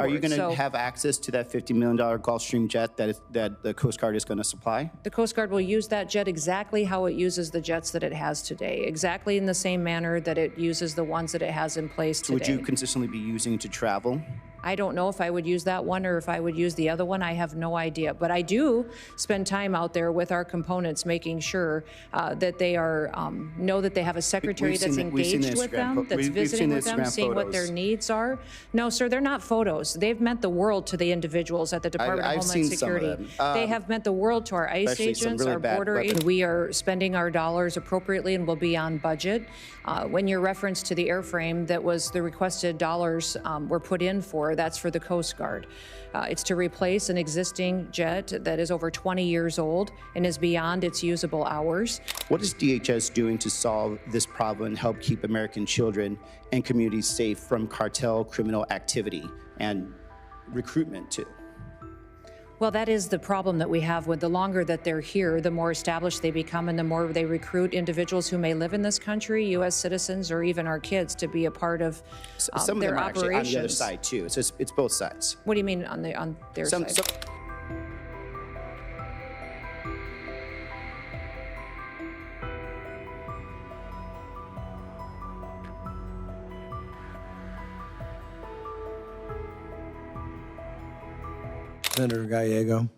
Are you going to have access to that $50 million Gulfstream jet that the Coast Guard is going to supply? The Coast Guard will use that jet exactly how it uses the jets that it has today, exactly in the same manner that it uses the ones that it has in place today. So would you consistently be using it to travel? I don't know if I would use that one or if I would use the other one. I have no idea. But I do spend time out there with our components, making sure that they are know that they have a secretary that's engaged with them, that's visiting with them, seeing what their needs are. No, sir, they're not photos. They've meant the world to the individuals at the Department of Homeland Security. They have meant the world to our ICE agents, our border agents. We are spending our dollars appropriately and will be on budget. When your reference to the airframe that was the requested dollars were put in for, that's for the Coast Guard. It's to replace an existing jet that is over 20 years old and is beyond its usable hours. What is DHS doing to solve this problem and help keep American children and communities safe from cartel criminal activity and recruitment too? Well, that is the problem that we have. With the longer that they're here, the more established they become and the more they recruit individuals who may live in this country, U.S. citizens, or even our kids, to be a part of some their of them are operations. on the other side too. It's both sides. What do you mean on their side? Senator Gallego.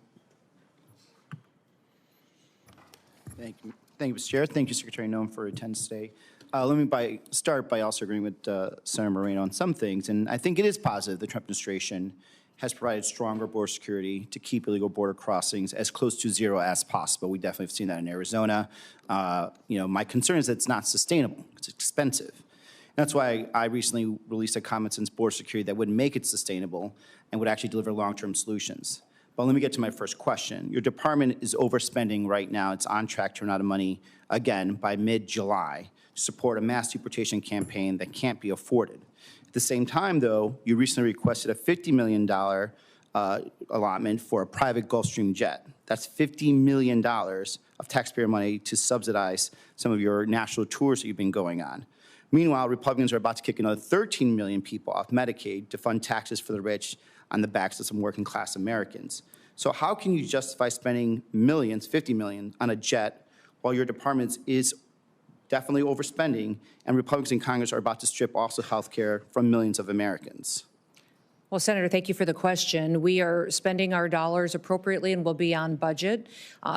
Thank you, Mr. Chair. Thank you, Secretary Noem, for attendance today. Let me start by also agreeing with Senator Moreno on some things, and I think it is positive the Trump administration has provided stronger border security to keep illegal border crossings as close to zero as possible. We definitely have seen that in Arizona. My concern is that it's not sustainable. It's expensive. That's why I recently released a common sense border security that would make it sustainable and would actually deliver long-term solutions. But let me get to my first question. Your department is overspending right now. It's on track to run out of money again by mid-July to support a mass deportation campaign that can't be afforded. At the same time, though, you recently requested a $50 million allotment for a private Gulfstream jet. That's $50 million of taxpayer money to subsidize some of your national tours that you've been going on. Meanwhile, Republicans are about to kick another 13 million people off Medicaid to fund taxes for the rich on the backs of some working class Americans. So how can you justify spending millions, 50 million, on a jet while your department is definitely overspending and Republicans in Congress are about to strip also health care from millions of Americans? Well, Senator, thank you for the question. We are spending our dollars appropriately and will be on budget.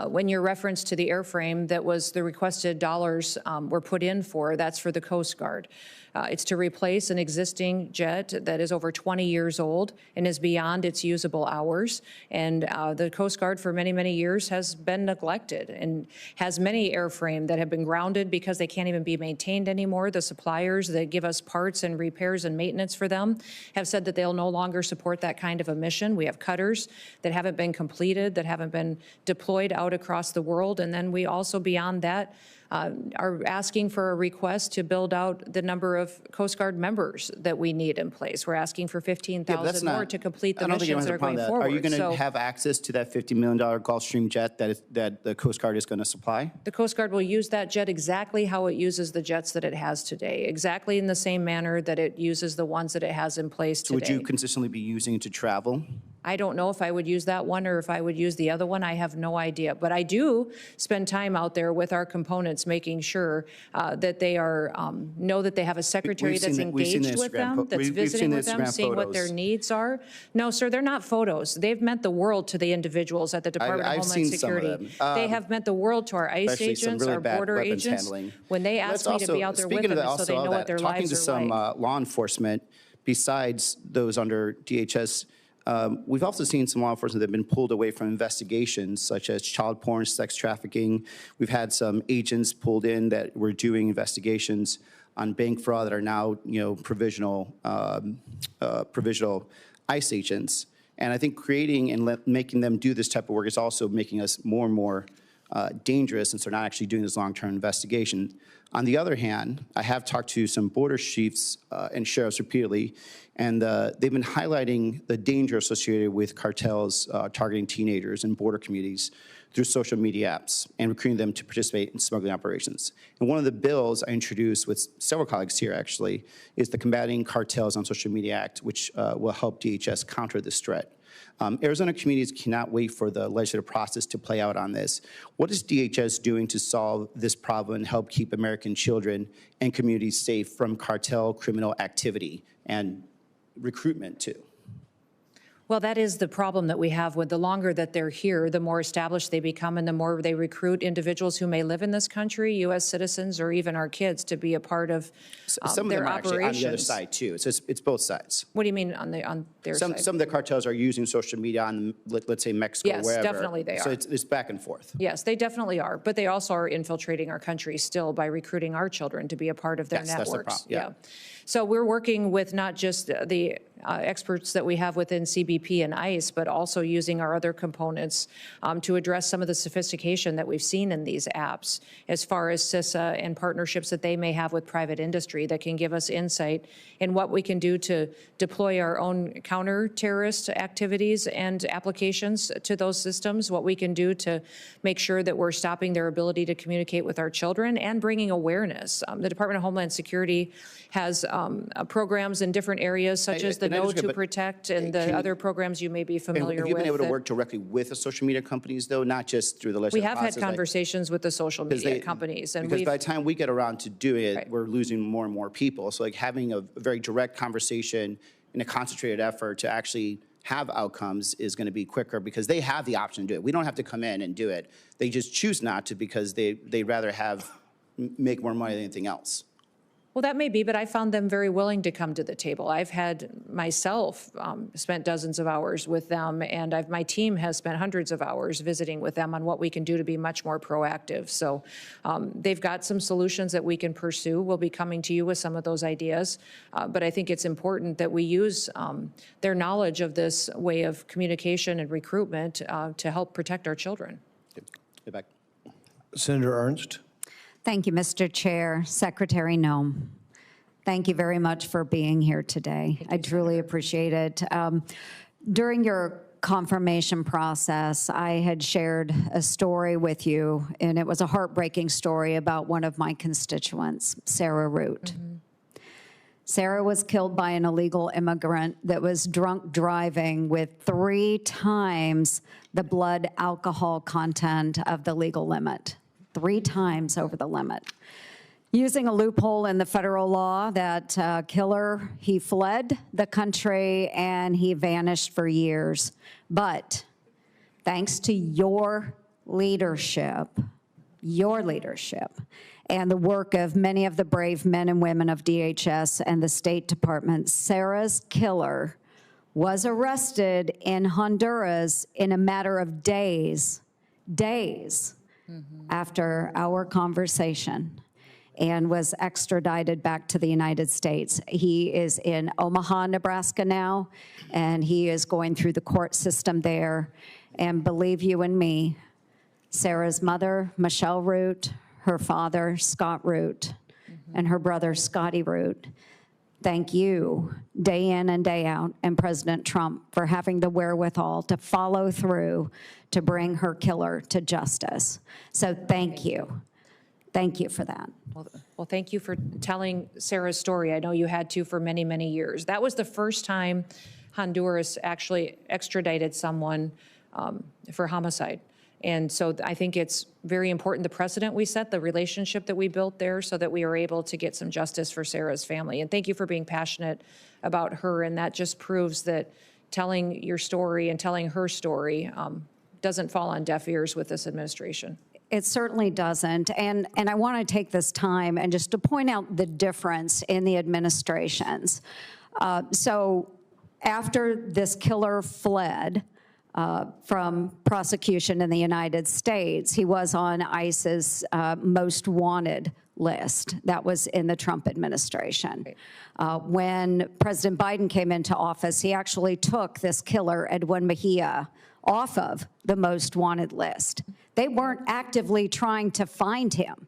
When your reference to the airframe that was the requested dollars were put in for, that's for the Coast Guard. It's to replace an existing jet that is over 20 years old and is beyond its usable hours. And the Coast Guard for many, many years has been neglected and has many airframe that have been grounded because they can't even be maintained anymore. The suppliers that give us parts and repairs and maintenance for them have said that they'll no longer support that kind of a mission. We have cutters that haven't been completed, that haven't been deployed out across the world. And then we also, beyond that, are asking for a request to build out the number of Coast Guard members that we need in place. We're asking for 15,000 more to complete the missions that are going forward. Are you going to have access to that $50 million Gulfstream jet that the Coast Guard is going to supply? The Coast Guard will use that jet exactly how it uses the jets that it has today, exactly in the same manner that it uses the ones that it has in place today. So would you consistently be using it to travel? I don't know if I would use that one or if I would use the other one. I have no idea. But I do spend time out there with our components, making sure that they are know that they have a secretary that's engaged with them, that's visiting with them, seeing what their needs are. No, sir, they're not photos. They've meant the world to the individuals at the Department of Homeland Security. They have meant the world to our ICE agents, our border agents. When they ask me to be out there with them, so they know what their lives are like. Talking to some law enforcement, besides those under DHS, we've also seen some law enforcement that have been pulled away from investigations such as child porn, sex trafficking. We've had some agents pulled in that were doing investigations on bank fraud that are now, provisional ICE agents. And I think creating and making them do this type of work is also making us more and more dangerous since they're not actually doing this long-term investigation. On the other hand, I have talked to some border chiefs and sheriffs repeatedly, and they've been highlighting the danger associated with cartels targeting teenagers in border communities through social media apps and recruiting them to participate in smuggling operations. And one of the bills I introduced with several colleagues here, actually, is the Combating Cartels on Social Media Act, which will help DHS counter this threat. Arizona communities cannot wait for the legislative process to play out on this. What is DHS doing to solve this problem and help keep American children and communities safe from cartel criminal activity and recruitment too? Well, that is the problem that we have. With the longer that they're here, the more established they become and the more they recruit individuals who may live in this country, U.S. citizens, or even our kids, to be a part of some of their them are operations. actually on the other side too. So it's both sides. What do you mean on their side? Some of the cartels are using social media on, let's say, Mexico, Yes, wherever. definitely they So are. it's back and forth. Yes, they definitely are, but they also are infiltrating our country still by recruiting our children to be a part of their That's the networks. problem, yeah. So we're working with not just the experts that we have within CBP and ICE, but also using our other components to address some of the sophistication that we've seen in these apps, as far as CISA and partnerships that they may have with private industry that can give us insight in what we can do to deploy our own counter-terrorist activities and applications to those systems, what we can do to make sure that we're stopping their ability to communicate with our children and bringing awareness. The Department of Homeland Security has programs in different areas, such as the Know to Protect and the other programs you may be familiar with. Have you been able to work directly with the social media companies, though, not just through the legislative process? We have had conversations with the social media companies. And because by the time we get around to do it, Right. we're losing more and more people. So like having a very direct conversation and a concentrated effort to actually have outcomes is going to be quicker because they have the option to do it. We don't have to come in and do it. They just choose not to because they'd rather make more money than anything else. Well, that may be, but I found them very willing to come to the table. I've had myself spent dozens of hours with them, and my team has spent hundreds of hours visiting with them on what we can do to be much more proactive. So they've got some solutions that we can pursue. We'll be coming to you with some of those ideas, but I think it's important that we use their knowledge of this way of communication and recruitment to help protect our children. Get back. Senator Ernst. Thank you, Mr. Chair. Secretary Noem, thank you very much for being here today. I truly appreciate it. During your confirmation process, I had shared a story with you, and it was a heartbreaking story about one of my constituents, Sarah Root. Sarah was killed by an illegal immigrant that was drunk driving with 3 times the blood alcohol content of the legal limit. 3 times over the limit. Using a loophole in the federal law, that killer, he fled the country and he vanished for years. But thanks to your leadership, and the work of many of the brave men and women of DHS and the State Department, Sarah's killer was arrested in Honduras in a matter of days, after our conversation, and was extradited back to the United States. He is in Omaha, Nebraska now, and he is going through the court system there. And believe you and me, Sarah's mother, Michelle Root, her father, Scott Root, and her brother, Scotty Root, thank you day in and day out, and President Trump for having the wherewithal to follow through to bring her killer to justice. So thank you. Thank you for that. Well, thank you for telling Sarah's story. I know you had to for many, many years. That was the first time Honduras actually extradited someone for homicide. And so I think it's very important, the precedent we set, the relationship that we built there, so that we are able to get some justice for Sarah's family. And thank you for being passionate about her. And that just proves that telling your story and telling her story doesn't fall on deaf ears with this administration. It certainly doesn't. And I want to take this time and just to point out the difference in the administrations. So after this killer fled from prosecution in the United States, he was on ICE's most wanted list. That was in the Trump administration. When President Biden came into office, he actually took this killer, Edwin Mejia, off of the most wanted list. They weren't actively trying to find him.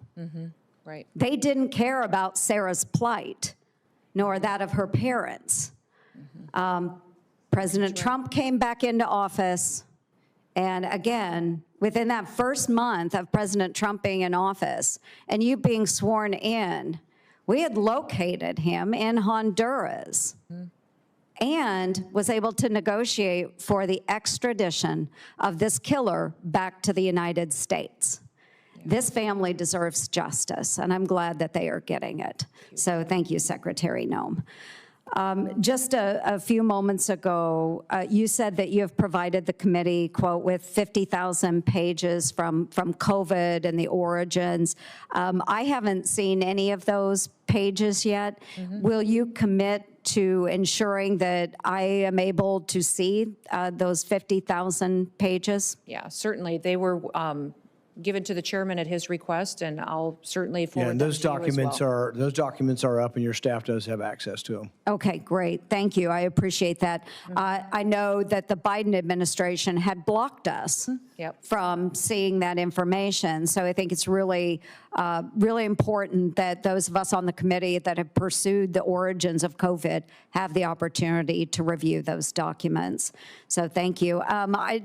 Right. They didn't care about Sarah's plight, nor that of her parents. President Trump came back into office, and again, within that first month of President Trump being in office and you being sworn in, we had located him in Honduras and was able to negotiate for the extradition of this killer back to the United States. This family deserves justice, and I'm glad that they are getting it. So thank you, Secretary Noem. Just a few moments ago, you said that you have provided the committee, quote, with 50,000 pages from COVID and the origins. I haven't seen any of those pages yet. Will you commit to ensuring that I am able to see those 50,000 pages? Yeah, certainly. They were given to the chairman at his request, and I'll certainly forward And them those to you as well. documents are up, and your staff does have access to them. Okay, great. Thank you. I appreciate that. I know that the Biden administration had blocked us from seeing that information. So I think it's really, really important that those of us on the committee that have pursued the origins of COVID have the opportunity to review those documents. So thank you.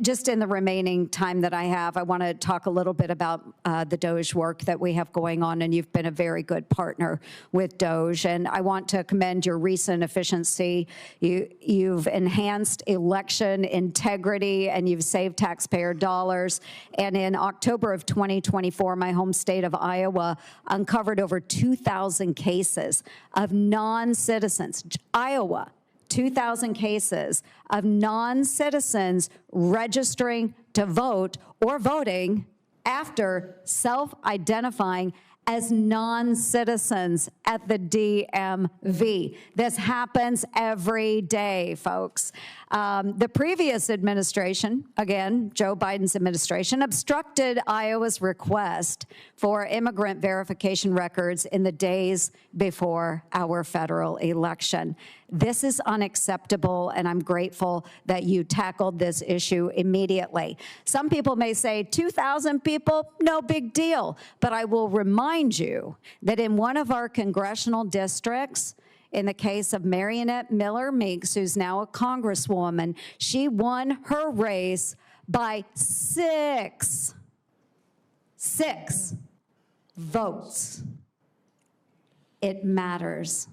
Just in the remaining time that I have, I want to talk a little bit about the DOJ work that we have going on, and you've been a very good partner with DOJ. And I want to commend your recent efficiency. You've enhanced election integrity, and you've saved taxpayer dollars. And in October of 2024, my home state of Iowa uncovered over 2,000 cases of non-citizens. Iowa, 2,000 cases of non-citizens registering to vote or voting after self-identifying as non-citizens at the DMV. This happens every day, folks. The previous administration, again, Joe Biden's administration, obstructed Iowa's request for immigrant verification records in the days before our federal election. This is unacceptable, and I'm grateful that you tackled this issue immediately. Some people may say 2,000 people, no big deal, but I will remind you that in one of our congressional districts, in the case of Marionette Miller Meeks, who's now a congresswoman, she won her race by six votes. It matters.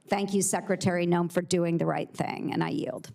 Thank you, Secretary Noem, for doing the right thing, and I yield.